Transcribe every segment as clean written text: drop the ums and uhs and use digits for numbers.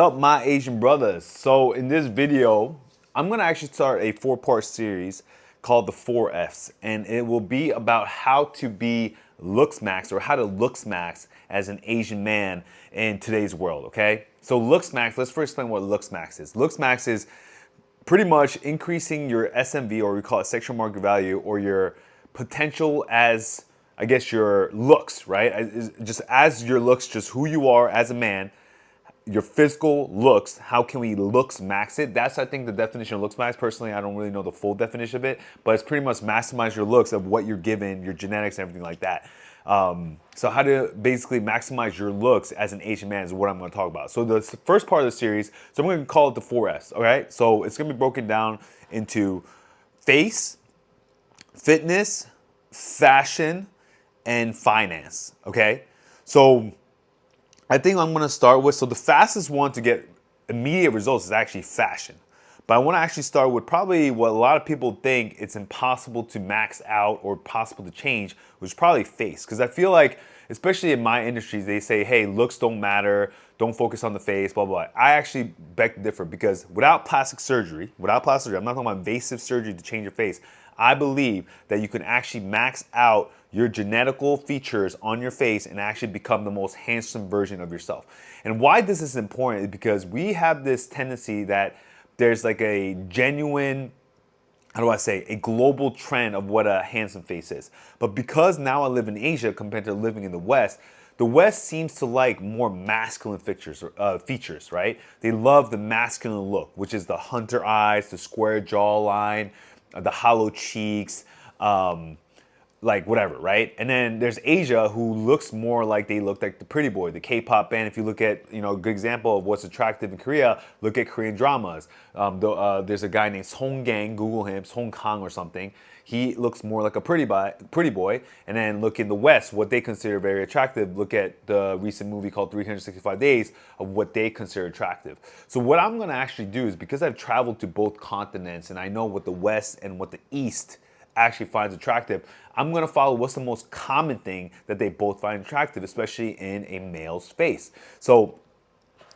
What's up, my Asian brothers? So in this video, I'm gonna actually start a 4-part series called the 4Fs, and it will be about how to be looks max, or how to looks max as an Asian man in today's world, okay? So looks max, let's first explain what looks max is. Looks max is pretty much increasing your SMV, or we call it sexual market value, or your potential as, I guess, your looks, right? Just as your looks, just who you are as a man, your physical looks, how can we looks max it? That's, I think, the definition of looks max. Personally, I don't really know the full definition of it, but it's pretty much maximize your looks of what you're given, your genetics, and everything like that. So how to basically maximize your looks as an Asian man is what I'm going to talk about. So the first part of the series, so I'm going to call it the 4S, all right? So it's going to be broken down into face, fitness, fashion, and finance, okay? So I think I'm gonna start with, so the fastest one to get immediate results is actually fashion. But I wanna actually start with probably what a lot of people think it's impossible to max out or possible to change, which is probably face. Because I feel like, especially in my industries, they say, hey, looks don't matter, don't focus on the face, blah, blah. I actually beg to differ, because without plastic surgery, I'm not talking about invasive surgery to change your face, I believe that you can actually max out your genetical features on your face and actually become the most handsome version of yourself. And why this is important is because we have this tendency that there's like a genuine, how do I say, a global trend of what a handsome face is. But because now I live in Asia compared to living in the West seems to like more masculine features, right? They love the masculine look, which is the hunter eyes, the square jawline, the hollow cheeks, like whatever, right? And then there's Asia, who looks more like they look like the pretty boy, the K-pop band. If you look at, a good example of what's attractive in Korea, look at Korean dramas. There's a guy named Song Gang, Google him, Song Kang or something. He looks more like a pretty boy. And then look in the West, what they consider very attractive. Look at the recent movie called 365 Days of what they consider attractive. So what I'm gonna actually do is, because I've traveled to both continents and I know what the West and what the East actually finds attractive, I'm gonna follow what's the most common thing that they both find attractive, especially in a male's face. So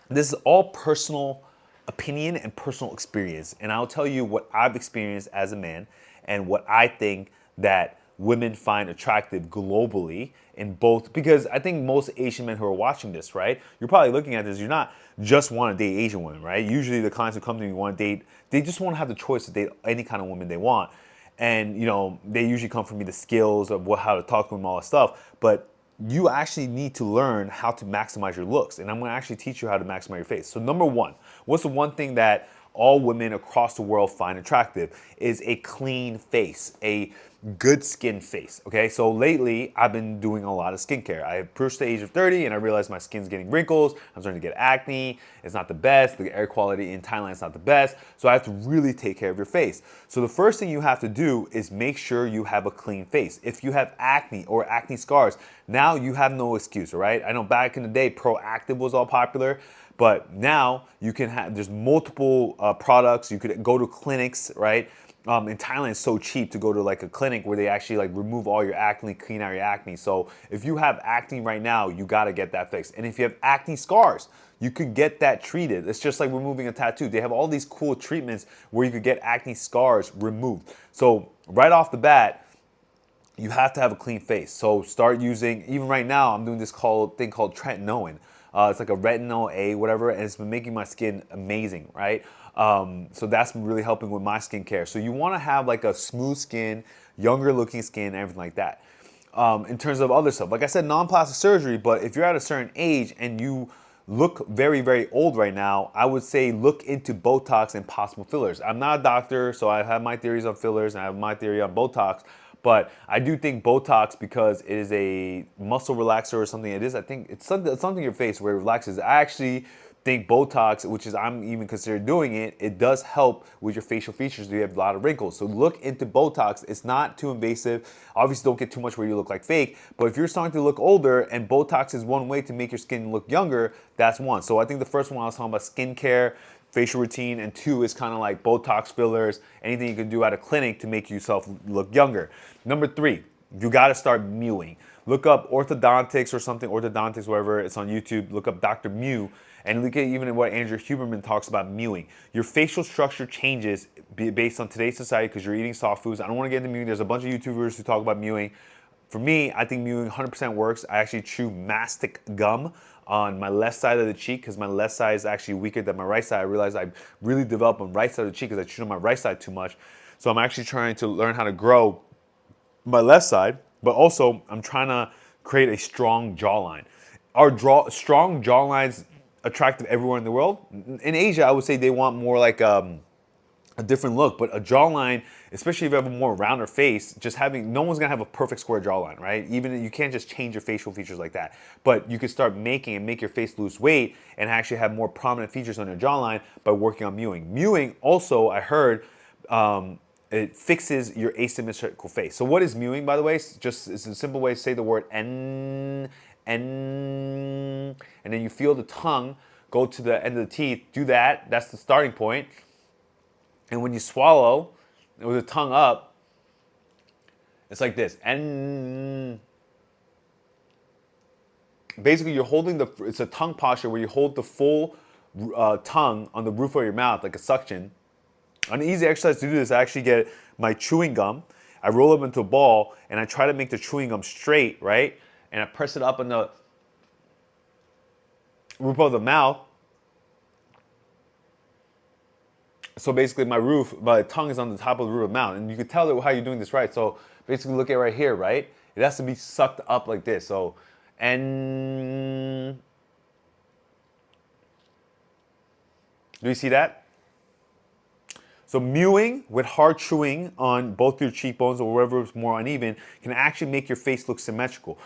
this is all personal opinion and personal experience, and I'll tell you what I've experienced as a man and what I think that women find attractive globally in both, because I think most Asian men who are watching this, right, you're probably looking at this, you're not just want to date Asian women, right? Usually the clients who come to me want to date, they just want to have the choice to date any kind of woman they want. And they usually come from me the skills of how to talk to them, all that stuff. But you actually need to learn how to maximize your looks, and I'm going to actually teach you how to maximize your face. So number one, what's the one thing that all women across the world find attractive? Is a clean face, a good skin face. Okay, so lately I've been doing a lot of skincare. I approached the age of 30 and I realized my skin's getting wrinkles. I'm starting to get acne. It's not the best. The air quality in Thailand is not the best. So I have to really take care of your face. So the first thing you have to do is make sure you have a clean face. If you have acne or acne scars, now you have no excuse, all right? I know back in the day, Proactive was all popular. But now you can have, there's multiple products. You could go to clinics, right? In Thailand, it's so cheap to go to like a clinic where they actually like remove all your acne, clean out your acne. So if you have acne right now, you gotta get that fixed. And if you have acne scars, you could get that treated. It's just like removing a tattoo. They have all these cool treatments where you could get acne scars removed. So right off the bat, you have to have a clean face. So start using, even right now, I'm doing this thing called tretinoin. It's like a retinol A, whatever, and it's been making my skin amazing, right? So that's been really helping with my skincare. So you want to have like a smooth skin, younger looking skin, everything like that. In terms of other stuff, like I said, non-plastic surgery, but if you're at a certain age and you look very, very old right now, I would say look into Botox and possible fillers. I'm not a doctor, so I have my theories on fillers and I have my theory on Botox. But I do think Botox, because it is a muscle relaxer or something, I think it's something in your face where it relaxes. I actually think Botox, which is I'm even considered doing it, it does help with your facial features if you have a lot of wrinkles. So look into Botox. It's not too invasive. Obviously, don't get too much where you look like fake. But if you're starting to look older and Botox is one way to make your skin look younger, that's one. So I think the first one I was talking about skincare, facial routine, and two is kind of like Botox fillers, anything you can do at a clinic to make yourself look younger. Number three, you gotta start mewing. Look up orthodontics or something, orthodontics, whatever, it's on YouTube. Look up Dr. Mew, And look at even what Andrew Huberman talks about mewing. Your facial structure changes based on today's society because you're eating soft foods. I don't want to get into mewing. There's a bunch of YouTubers who talk about mewing. For me, I think mewing 100% works. I actually chew mastic gum on my left side of the cheek because my left side is actually weaker than my right side. I realized I really developed on right side of the cheek because I chew on my right side too much. So I'm actually trying to learn how to grow my left side, but also I'm trying to create a strong jawline. Strong jawlines attractive everywhere in the world? In Asia, I would say they want more like a different look, but a jawline, especially if you have a more rounder face, just having, no one's gonna have a perfect square jawline, right? Even you can't just change your facial features like that. But you can start making and make your face lose weight and actually have more prominent features on your jawline by working on mewing. Mewing also, I heard, it fixes your asymmetrical face. So what is mewing, by the way? It's a simple way to say the word and then you feel the tongue go to the end of the teeth. Do that. That's the starting point. And when you swallow with the tongue up, it's like this. And basically, you're holding it's a tongue posture where you hold the full tongue on the roof of your mouth like a suction. An easy exercise to do this, I actually get my chewing gum. I roll it into a ball, and I try to make the chewing gum straight, right? And I press it up on the roof of the mouth. So basically my tongue is on the top of the roof of the mouth. And you can tell how you're doing this right. So basically look at right here, right? It has to be sucked up like this. So, and do you see that? So mewing with hard chewing on both your cheekbones or wherever it's more uneven can actually make your face look symmetrical.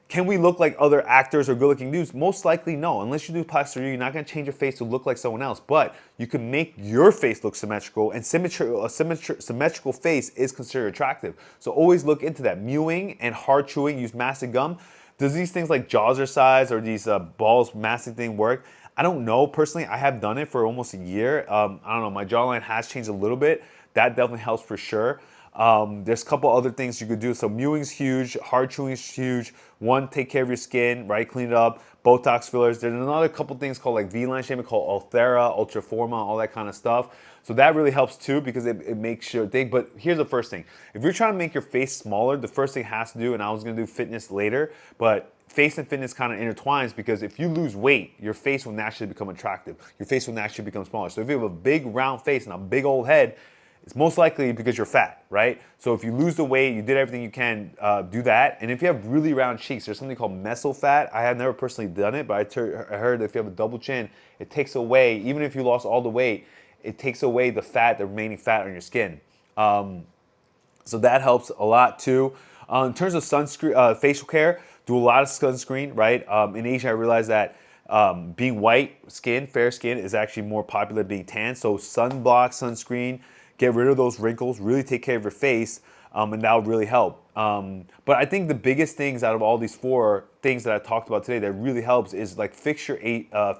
Can we look like other actors or good-looking dudes? Most likely no. Unless you do plastic surgery, you're not going to change your face to look like someone else. But you can make your face look symmetrical, and symmetrical face is considered attractive. So always look into that. Mewing and hard chewing, use mastic gum. Does these things like Jazzercise or these balls mastic thing work? I don't know. Personally, I have done it for almost a year. I don't know. My jawline has changed a little bit. That definitely helps for sure. There's a couple other things you could do. So mewing's huge, hard chewing is huge. One, take care of your skin, right? Clean it up. Botox fillers. There's another couple things called like V-line shaping called Ulthera, Ultraforma, all that kind of stuff. So that really helps too because it makes your thing. But here's the first thing. If you're trying to make your face smaller, the first thing has to do, and I was gonna do fitness later, but face and fitness kind of intertwines because if you lose weight, your face will naturally become attractive. Your face will naturally become smaller. So if you have a big round face and a big old head, it's most likely because you're fat, right? So if you lose the weight, you did everything you can, do that. And if you have really round cheeks, there's something called mesofat. I have never personally done it, but I heard that if you have a double chin, it takes away, even if you lost all the weight, it takes away the fat, the remaining fat on your skin. So that helps a lot too. In terms of sunscreen, facial care, do a lot of sunscreen, right? In Asia, I realized that being white skin, fair skin, is actually more popular than being tan. So sunblock, sunscreen, get rid of those wrinkles, really take care of your face, and that will really help. But I think the biggest things out of all these 4 things that I talked about today that really helps is like fix your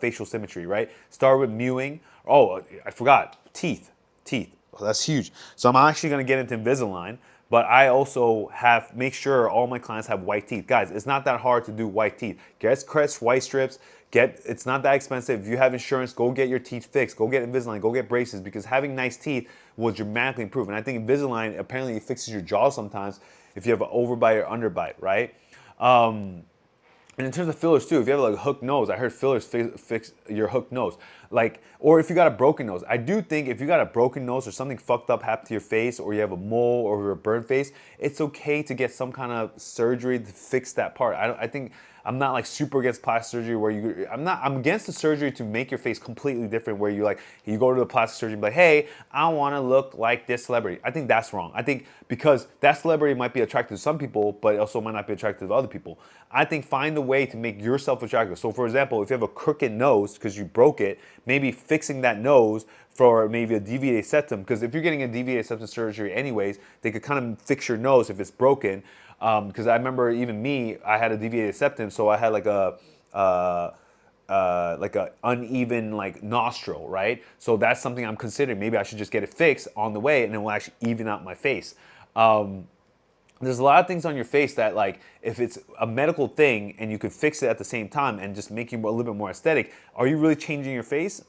facial symmetry, right? Start with mewing. Oh, I forgot, teeth. Oh, that's huge. So I'm actually gonna get into Invisalign, but I also make sure all my clients have white teeth. Guys, it's not that hard to do white teeth. Get Crest white strips. It's not that expensive. If you have insurance, go get your teeth fixed. Go get Invisalign. Go get braces because having nice teeth will dramatically improve. And I think Invisalign apparently fixes your jaw sometimes if you have an overbite or underbite, right? And in terms of fillers too, if you have like a hooked nose, I heard fillers fix your hooked nose. Like, or if you got a broken nose. I do think if you got a broken nose or something fucked up happened to your face or you have a mole or a burn face, it's okay to get some kind of surgery to fix that part. I think I'm not like super against plastic surgery where I'm against the surgery to make your face completely different where you go to the plastic surgeon and be like, hey, I want to look like this celebrity. I think that's wrong. I think because that celebrity might be attractive to some people, but also might not be attractive to other people. I think find a way to make yourself attractive. So for example, if you have a crooked nose because you broke it, maybe fixing that nose for maybe a deviated septum, because if you're getting a deviated septum surgery anyways, they could kind of fix your nose if it's broken. Because I remember even me, I had a deviated septum, so I had like a uneven like nostril, right? So that's something I'm considering. Maybe I should just get it fixed on the way, and it will actually even out my face. there's a lot of things on your face that, like, if it's a medical thing and you could fix it at the same time and just make you a little bit more aesthetic, are you really changing your face?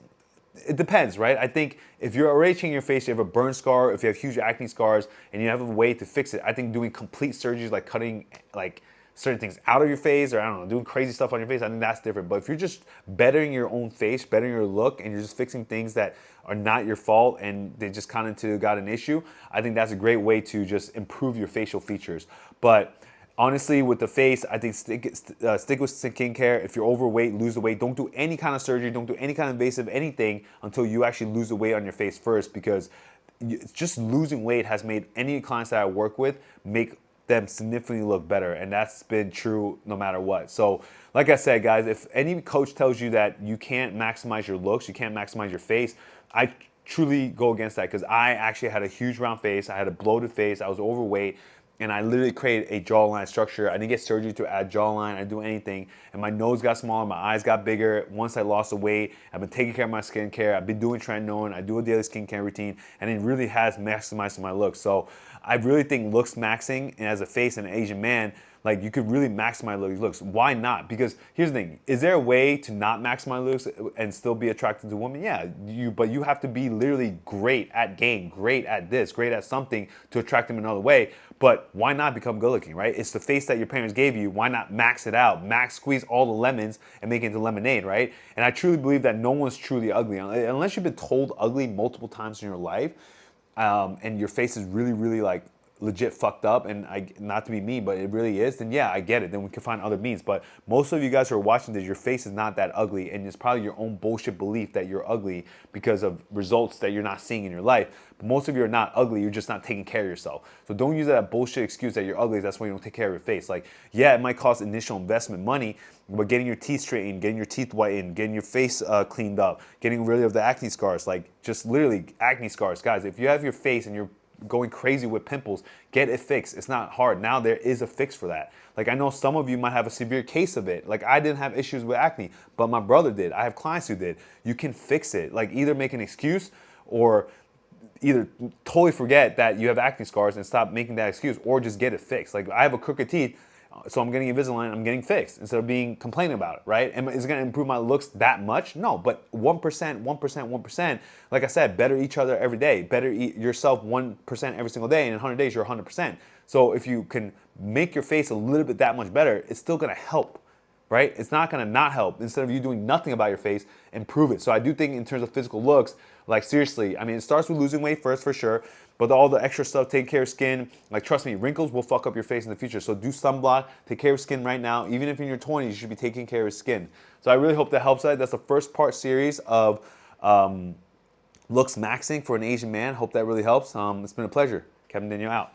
It depends, right? I think if you're already changing your face, you have a burn scar, if you have huge acne scars, and you have a way to fix it, I think doing complete surgeries, like cutting like certain things out of your face, or I don't know, doing crazy stuff on your face, I think that's different. But if you're just bettering your own face, bettering your look, and you're just fixing things that are not your fault and they just kind of got an issue, I think that's a great way to just improve your facial features. But honestly, with the face, I think stick with skincare. If you're overweight, lose the weight. Don't do any kind of surgery. Don't do any kind of invasive anything until you actually lose the weight on your face first, because just losing weight has made any clients that I work with make them significantly look better, and that's been true no matter what. So like I said, guys, if any coach tells you that you can't maximize your looks, you can't maximize your face, I truly go against that, because I actually had a huge round face, I had a bloated face, I was overweight, and I literally created a jawline structure. I didn't get surgery to add jawline, I didn't do anything, and my nose got smaller, my eyes got bigger. Once I lost the weight, I've been taking care of my skincare, I've been doing tretinoin, I do a daily skincare routine, and it really has maximized my looks. So I really think looks maxing, and as a face and an Asian man, like, you could really maximize those looks. Why not? Because here's the thing: is there a way to not maximize looks and still be attracted to women? Yeah, but you have to be literally great at game, great at this, great at something to attract them another way. But why not become good looking, right? It's the face that your parents gave you. Why not max it out? Max squeeze all the lemons and make it into lemonade, right? And I truly believe that no one's truly ugly unless you've been told ugly multiple times in your life, and your face is really, really like legit fucked up, and not to be mean, but it really is, then yeah, I get it. Then we can find other means. But most of you guys who are watching this, your face is not that ugly, and it's probably your own bullshit belief that you're ugly because of results that you're not seeing in your life. But most of you are not ugly, you're just not taking care of yourself. So don't use that bullshit excuse that you're ugly, that's why you don't take care of your face. Like, yeah, it might cost initial investment money, but getting your teeth straightened, getting your teeth whitened, getting your face cleaned up, getting rid of the acne scars, like just literally acne scars. Guys, if you have your face and you're going crazy with pimples, get it fixed. It's not hard. Now there is a fix for that. Like, I know some of you might have a severe case of it. Like, I didn't have issues with acne, but my brother did. I have clients who did. You can fix it. Like, either make an excuse, or either totally forget that you have acne scars and stop making that excuse, or just get it fixed. Like, I have a crooked teeth, so I'm getting Invisalign, I'm getting fixed instead of being complaining about it, right? And is it gonna improve my looks that much? No, but 1%, 1%, 1%, like I said, better each other every day, better yourself 1% every single day, and in 100 days, you're 100%. So if you can make your face a little bit that much better, it's still gonna help, right? It's not gonna not help. Instead of you doing nothing about your face, improve it. So I do think in terms of physical looks, like, seriously, I mean, it starts with losing weight first, for sure, but all the extra stuff, take care of skin, like, trust me, wrinkles will fuck up your face in the future. So do sunblock, take care of skin right now. Even if you're in your 20s, you should be taking care of skin. So I really hope that helps out. That's the first part series of looks maxing for an Asian man. Hope that really helps. It's been a pleasure. Kevin Daniel out.